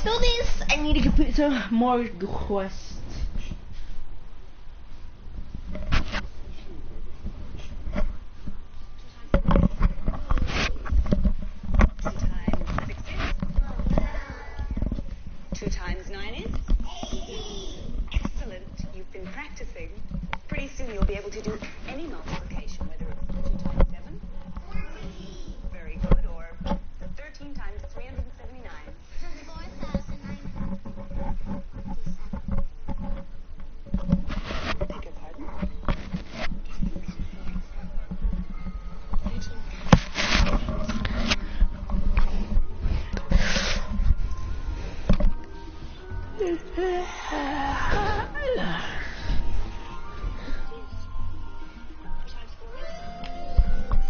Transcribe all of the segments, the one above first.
let's do this. I need to complete some more quests. Two times 9 is? Excellent. You've been practicing. Pretty soon you'll be able to do any multiplication, whether it's 2 times 7. Very good. Or 13 times 379. 4,947. Beg your pardon?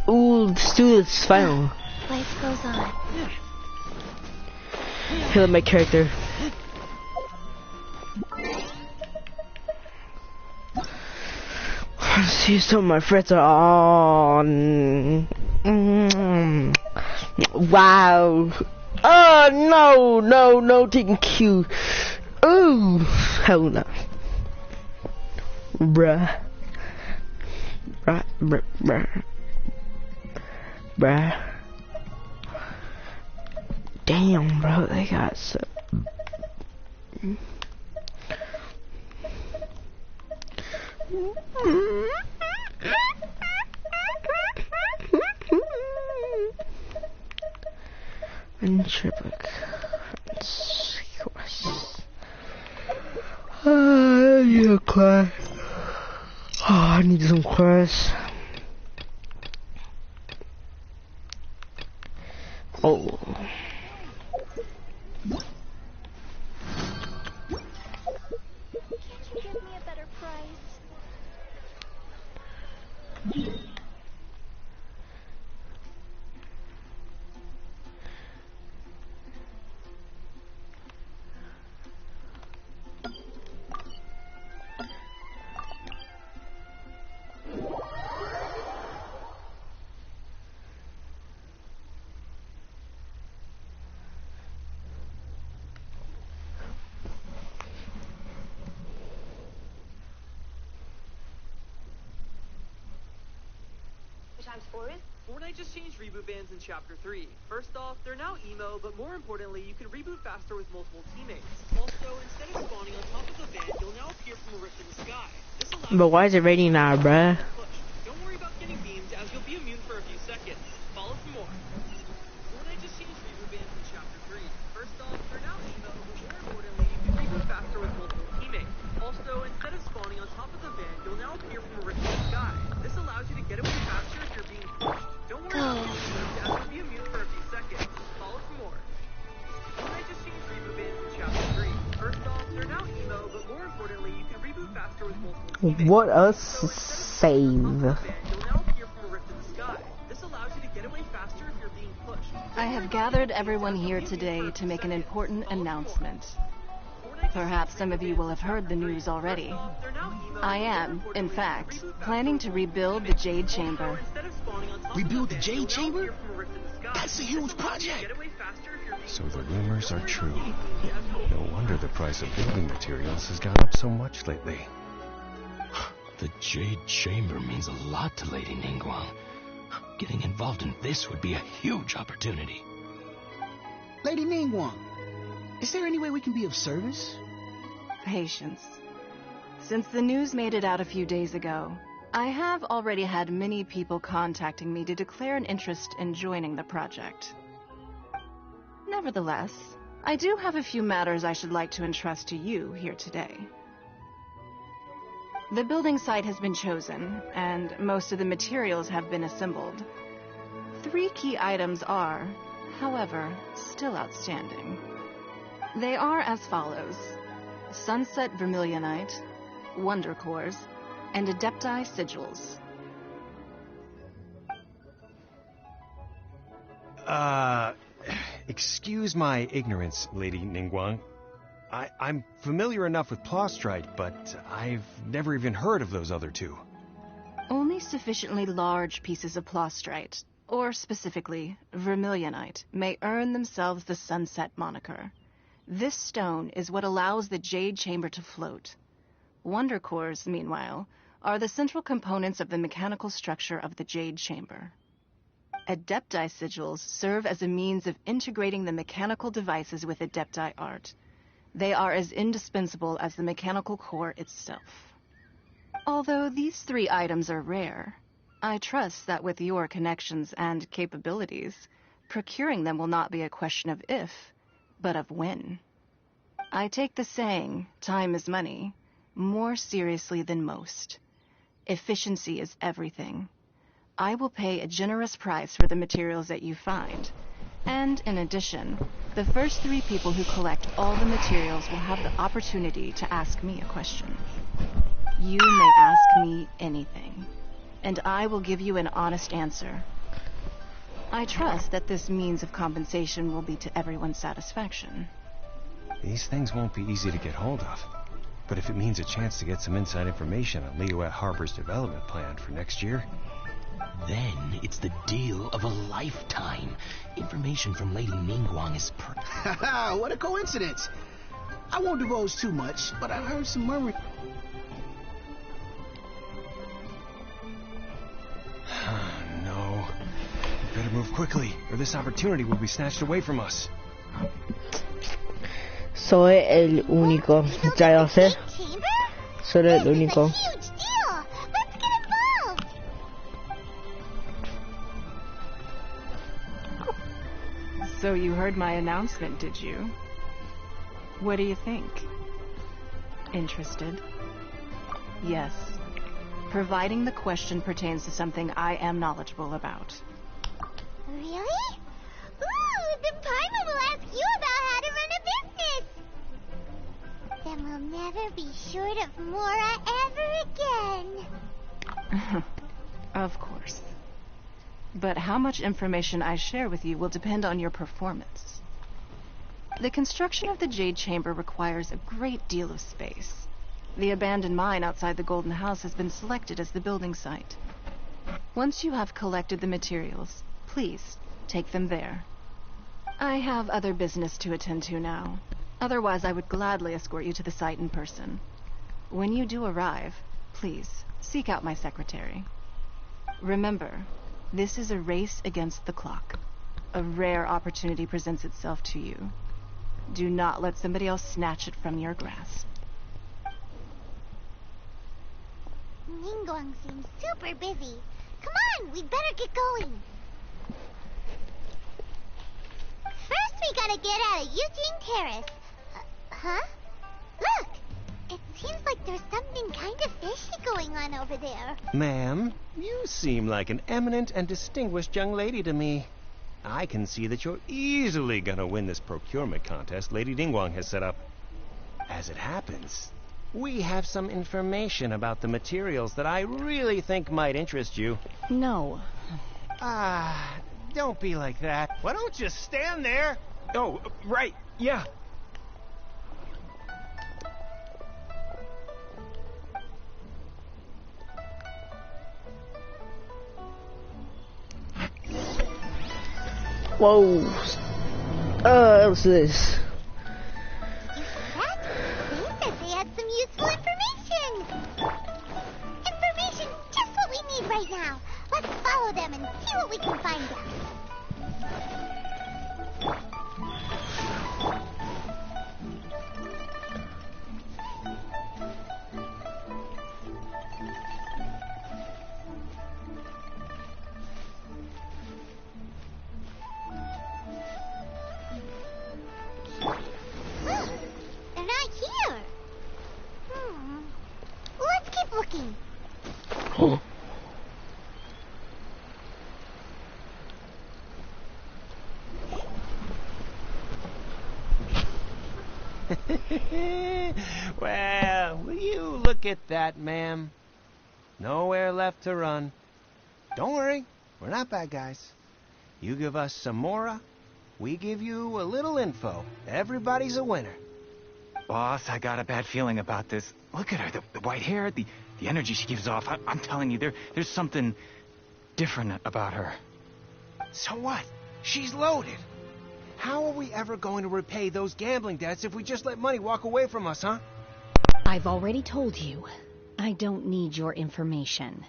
Ooh, let's do this final. Life goes on. Heal my character. See, some of my friends are on. Wow. Oh no, taking Q. Ooh, hell no. Bruh. Damn, bro, they got so. And triple quest. I need a quest. Oh, I need some quests. Oh. Can't you give me a better price? Times 4 is? Fortnite just changed reboot bans in Chapter 3. First off, they're now emo, but more importantly, you can reboot faster with multiple teammates. Also, instead of spawning on top of the van, you'll now appear from a rift in the sky. This allows But why is it raining now, bruh? Don't worry about getting beamed, as you'll be immune for a few seconds. Follow for more. Fortnite just changed reboot bans in Chapter 3. First off, they're now emo, but more importantly, you can reboot faster with multiple teammates. Also, instead of spawning on top of the van, you'll now appear from a rift in the sky. This allows you to get away faster if you're being pushed. Don't worry about getting beamed, as you'll be immune for a few seconds. Follow for more. Fortnite just changed reboot bans in Chapter 3. First off, they're now emo, but more importantly, you can reboot faster with multiple teammates. What a So save. you'll now appear from a rift in the sky. This allows you to get away faster if you're being pushed. I have gathered everyone here today to make an important announcement. Perhaps some of you will have heard the news already. I am, in fact, planning to rebuild the Jade Chamber. Rebuild the Jade Chamber? That's a huge project! So the rumors are true. No wonder the price of building materials has gone up so much lately. The Jade Chamber means a lot to Lady Ningguang. Getting involved in this would be a huge opportunity. Lady Ningguang, is there any way we can be of service? Patience. Since the news made it out a few days ago, I have already had many people contacting me to declare an interest in joining the project. Nevertheless, I do have a few matters I should like to entrust to you here today. The building site has been chosen, and most of the materials have been assembled. 3 key items are, however, still outstanding. They are as follows: Sunset Vermilionite, Wonder Cores, and Adepti Sigils. Excuse my ignorance, Lady Ningguang. I'm familiar enough with Plostrite, but I've never even heard of those other 2. Only sufficiently large pieces of Plostrite, or specifically Vermilionite, may earn themselves the Sunset moniker. This stone is what allows the Jade Chamber to float. Wonder cores, meanwhile, are the central components of the mechanical structure of the Jade Chamber. Adepti sigils serve as a means of integrating the mechanical devices with Adepti art. They are as indispensable as the mechanical core itself. Although these 3 items are rare, I trust that with your connections and capabilities, procuring them will not be a question of if, but of when. I take the saying, time is money, more seriously than most. Efficiency is everything. I will pay a generous price for the materials that you find. And in addition, the first 3 people who collect all the materials will have the opportunity to ask me a question. You may ask me anything, and I will give you an honest answer. I trust that this means of compensation will be to everyone's satisfaction. These things won't be easy to get hold of. But if it means a chance to get some inside information on Liyuet Harbor's development plan for next year... Then it's the deal of a lifetime. Information from Lady Ningguang is Haha, what a coincidence. I won't divulge too much, but I heard some murmur... No. We better move quickly, or this opportunity will be snatched away from us. Soy el único. Ya lo sé. Soy el único. Huge deal. Let's get involved. So you heard my announcement, did you? What do you think? Interested? Yes. Providing the question pertains to something I am knowledgeable about. Really? Ooh, then Paimon will ask you about how to run a business. Then we'll never be short of Mora ever again. Of course. But how much information I share with you will depend on your performance. The construction of the Jade Chamber requires a great deal of space. The abandoned mine outside the Golden House has been selected as the building site. Once you have collected the materials, please take them there. I have other business to attend to now. Otherwise, I would gladly escort you to the site in person. When you do arrive, please seek out my secretary. Remember, this is a race against the clock. A rare opportunity presents itself to you. Do not let somebody else snatch it from your grasp. Ningguang seems super busy. Come on, we'd better get going. First, we gotta get out of Eugene Terrace. Huh? Look! It seems like there's something kind of fishy going on over there. Ma'am, you seem like an eminent and distinguished young lady to me. I can see that you're easily gonna win this procurement contest Lady Ningguang has set up. As it happens, we have some information about the materials that I really think might interest you. No. Don't be like that. Why don't you stand there? Oh, right, yeah. Whoa. What's this? You see that? They said they had some useful information. Information, just what we need right now. Let's follow them and see what we can find out. They're not here. Let's keep looking. Well, will you look at that, ma'am? Nowhere left to run. Don't worry, we're not bad guys. You give us some Mora, we give you a little info. Everybody's a winner. Boss, I got a bad feeling about this. Look at her, the white hair, the energy she gives off. I'm telling you, there's something different about her. So what? She's loaded. How are we ever going to repay those gambling debts if we just let money walk away from us, huh? I've already told you, I don't need your information.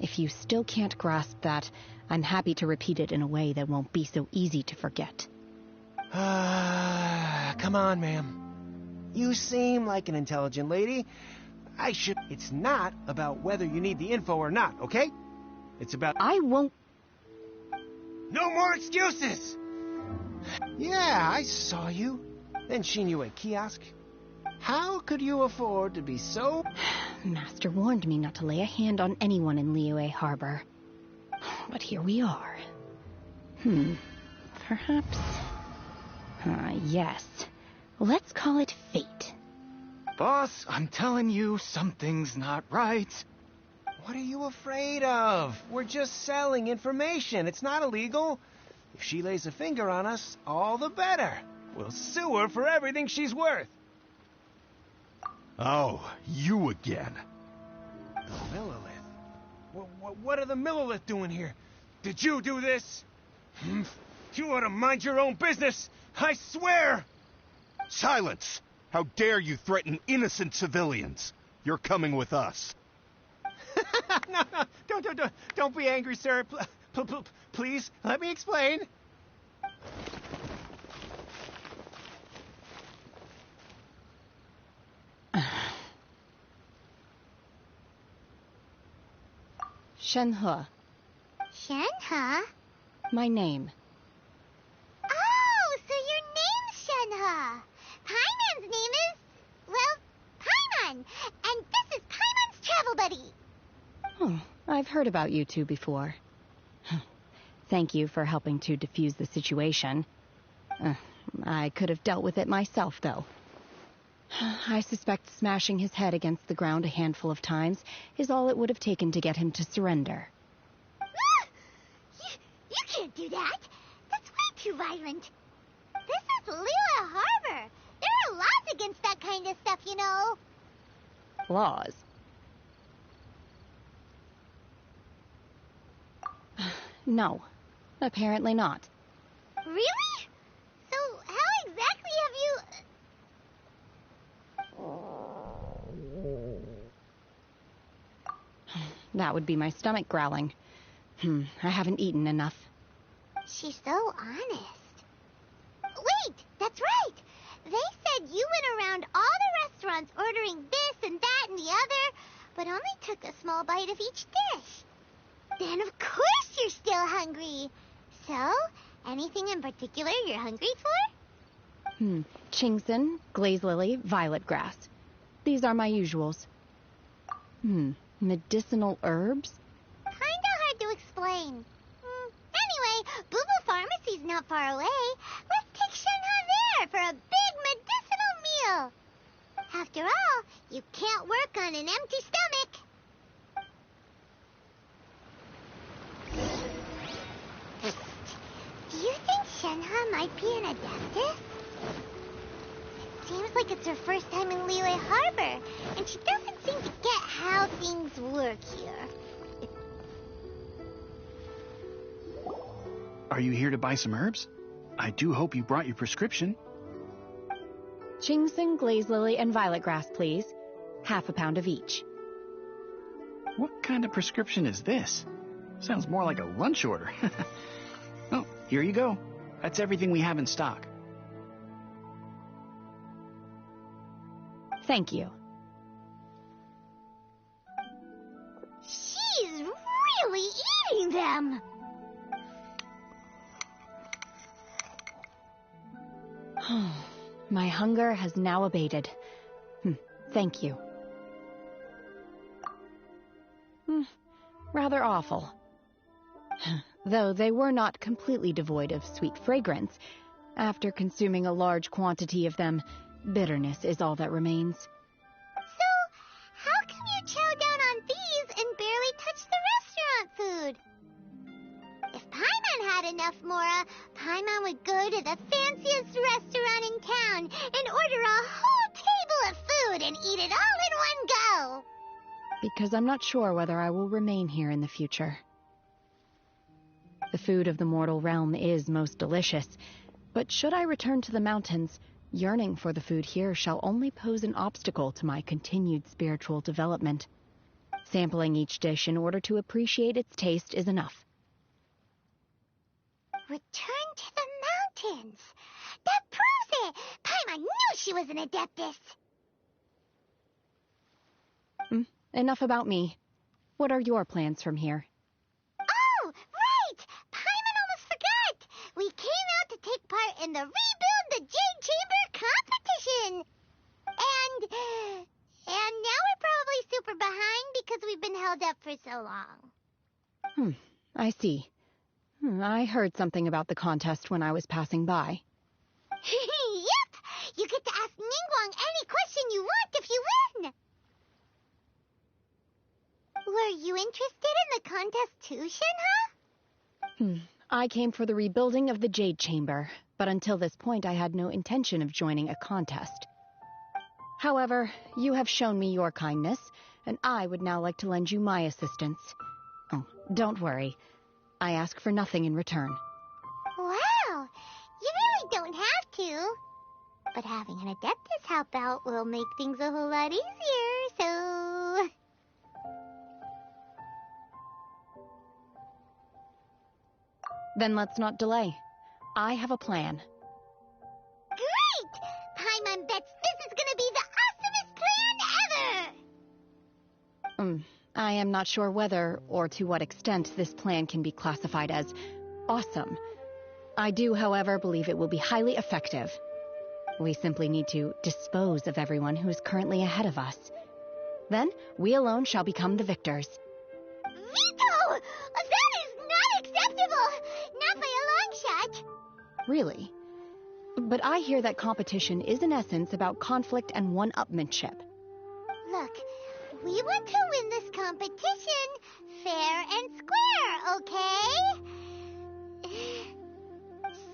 If you still can't grasp that, I'm happy to repeat it in a way that won't be so easy to forget. Come on, ma'am. You seem like an intelligent lady. It's not about whether you need the info or not, okay? It's about... I won't... No more excuses! Yeah, I saw you. Then seen you at kiosk. How could you afford to be so... Master warned me not to lay a hand on anyone in Liyue Harbor. But here we are. Perhaps... yes. Let's call it fate. Boss, I'm telling you, something's not right. What are you afraid of? We're just selling information. It's not illegal. If she lays a finger on us, all the better. We'll sue her for everything she's worth. Oh, you again. The Millelith? What are the Millelith doing here? Did you do this? You ought to mind your own business. I swear! Silence! How dare you threaten innocent civilians? You're coming with us. No, don't be angry, sir. Please, let me explain. Shenhe. Shenhe? My name. Oh, so your name's Shenhe. Paimon's name is, well, Paimon. And this is Paimon's travel buddy. Oh, I've heard about you two before. Thank you for helping to defuse the situation. I could have dealt with it myself, though. I suspect smashing his head against the ground a handful of times is all it would have taken to get him to surrender. You can't do that. That's way too violent. This is Liyue Harbor. There are laws against that kind of stuff, you know. Laws? No, apparently not. Really? So how exactly have you... That would be my stomach growling. I haven't eaten enough. She's so honest. Wait, that's right. They said you went around all the restaurants ordering this and that and the other, but only took a small bite of each dish. Then of course you're still hungry. So, anything in particular you're hungry for? Chingson, glaze lily, violet grass. These are my usuals. Medicinal herbs? Kinda hard to explain. Anyway, Bubu Pharmacy's not far away. Let's take Shenhe there for a big medicinal meal. After all, you can't work on an empty stomach. Do you think Shenhe might be an Adeptus? It seems like it's her first time in Liyue Harbor, and she doesn't seem to get how things work here. Are you here to buy some herbs? I do hope you brought your prescription. Chingson, glaze lily, and violet grass, please. Half a pound of each. What kind of prescription is this? Sounds more like a lunch order. Oh, here you go. That's everything we have in stock. Thank you. She's really eating them. My hunger has now abated. Thank you. Rather awful. Though they were not completely devoid of sweet fragrance. After consuming a large quantity of them, bitterness is all that remains. So, how can you chow down on these and barely touch the restaurant food? If Paimon had enough Mora, Paimon would go to the fanciest restaurant in town and order a whole table of food and eat it all in one go. Because I'm not sure whether I will remain here in the future. The food of the mortal realm is most delicious, but should I return to the mountains, yearning for the food here shall only pose an obstacle to my continued spiritual development. Sampling each dish in order to appreciate its taste is enough. Return to the mountains. That proves it. Paimon knew she was an Adeptus. Enough about me. What are your plans from here? Oh, right! Paimon almost forgot. We came out to take part in the Rebuild the Jade Chamber competition. And now we're probably super behind because we've been held up for so long. I see. I heard something about the contest when I was passing by. Yep! You get to ask Ningguang any question you want if you win! Were you interested in the contest too, Shenhe? I came for the rebuilding of the Jade Chamber, but until this point I had no intention of joining a contest. However, you have shown me your kindness, and I would now like to lend you my assistance. Oh, don't worry. I ask for nothing in return. Wow! You really don't have to. But having an Adeptus help out will make things a whole lot easier, so... Then let's not delay. I have a plan. Great! Paimon bets this is gonna be the awesomest plan ever! I am not sure whether or to what extent this plan can be classified as awesome. I do, however, believe it will be highly effective. We simply need to dispose of everyone who is currently ahead of us. Then, we alone shall become the victors. Vito! That is not acceptable! Not by a long shot! Really? But I hear that competition is in essence about conflict and one-upmanship. Look, we want to win this competition fair and square, okay?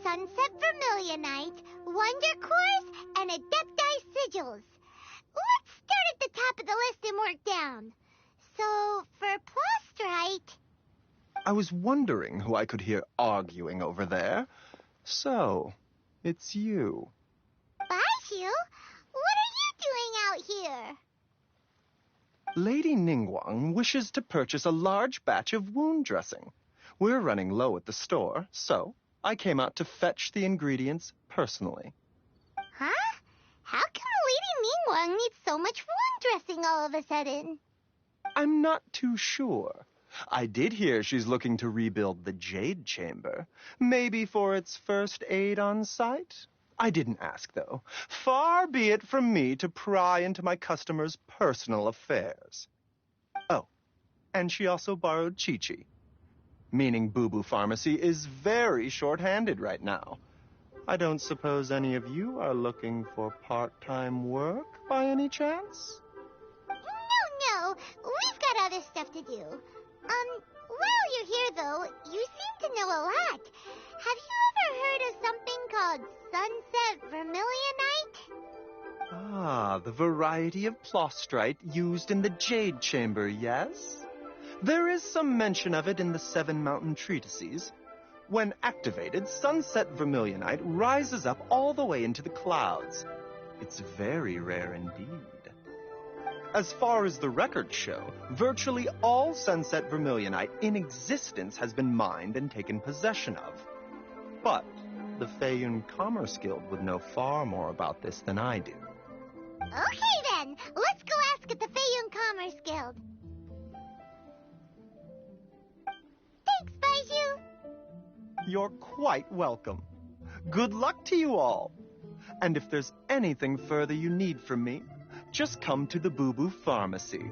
Sunset Vermilionite, Wonder Cores, and Adepti Sigils. Let's start at the top of the list and work down. So, for Plostrite... I was wondering who I could hear arguing over there. So, it's you. Baizhu? What are you doing out here? Lady Ningguang wishes to purchase a large batch of wound dressing. We're running low at the store, so I came out to fetch the ingredients personally. Huh? How come Lady Ningguang needs so much wound dressing all of a sudden? I'm not too sure. I did hear she's looking to rebuild the Jade Chamber. Maybe for its first aid on site? I didn't ask, though. Far be it from me to pry into my customers' personal affairs. Oh, and she also borrowed Chi-Chi. Meaning Boo Boo Pharmacy is very short-handed right now. I don't suppose any of you are looking for part-time work by any chance? No, we've got other stuff to do. While you're here, though, you seem to know a lot. Have you ever heard of something called Sunset Vermilionite? Ah, the variety of Plostrite used in the Jade Chamber, yes? There is some mention of it in the Seven Mountain Treatises. When activated, Sunset Vermilionite rises up all the way into the clouds. It's very rare indeed. As far as the records show, virtually all Sunset Vermilionite in existence has been mined and taken possession of. But the Feiyun Commerce Guild would know far more about this than I do. Okay then, let's go ask at the Feiyun Commerce Guild. Thanks, Baizhu. You're quite welcome. Good luck to you all. And if there's anything further you need from me, just come to the Boo Boo Pharmacy.